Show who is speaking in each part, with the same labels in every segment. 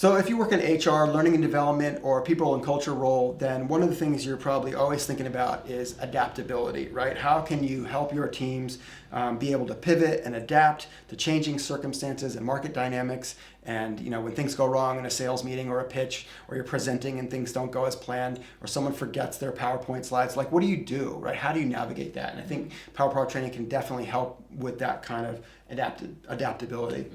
Speaker 1: So if you work in HR, learning and development, or people and culture role, then one of the things you're probably always thinking about is adaptability, right? How can you help your teams be able to pivot and adapt to changing circumstances and market dynamics? And when things go wrong in a sales meeting or a pitch, or you're presenting and things don't go as planned, or someone forgets their PowerPoint slides, like what do you do, right? How do you navigate that? And I think PowerPoint training can definitely help with that kind of adaptability.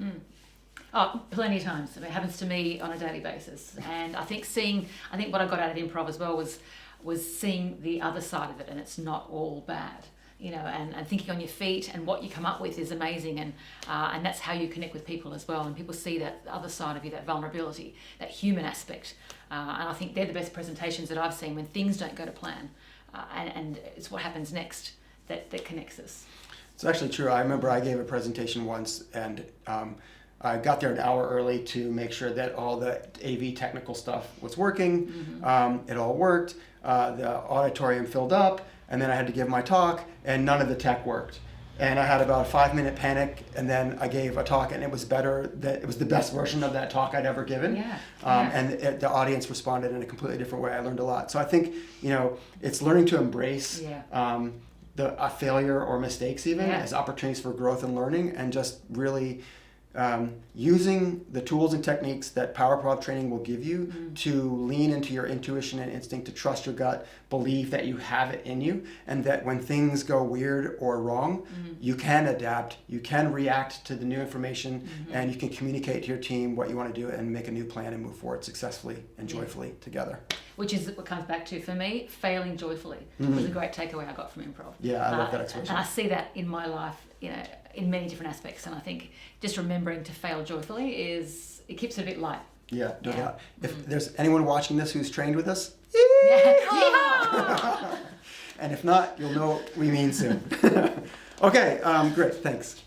Speaker 2: Oh, plenty of times. It happens to me on a daily basis. And I think what I got out of improv as well was seeing the other side of it, and it's not all bad. And thinking on your feet, and what you come up with is amazing, and that's how you connect with people as well. And people see that other side of you, that vulnerability, that human aspect. And I think they're the best presentations that I've seen when things don't go to plan, and it's what happens next that connects us.
Speaker 1: It's actually true. I remember I gave a presentation once, and I got there an hour early to make sure that all the AV technical stuff was working. It all worked. The auditorium filled up, and then I had to give my talk, and none of the tech worked. And I had about a 5-minute panic, and then I gave a talk, and it was it was the best version of that talk I'd ever given. And the audience responded in a completely different way. I learned a lot. So I think, it's learning to embrace a failure or mistakes even as opportunities for growth and learning, and just really using the tools and techniques that PowerPoint training will give you to lean into your intuition and instinct, to trust your gut, believe that you have it in you, and that when things go weird or wrong, you can adapt, you can react to the new information, and you can communicate to your team what you want to do and make a new plan and move forward successfully and joyfully together.
Speaker 2: Which is what comes back to, for me, failing joyfully was a great takeaway I got from improv.
Speaker 1: Yeah, I love that expression.
Speaker 2: And I see that in my life, in many different aspects. And I think just remembering to fail joyfully it keeps it a bit light.
Speaker 1: Yeah, no doubt. If there's anyone watching this who's trained with us, and if not, you'll know what we mean soon. Okay, great, thanks.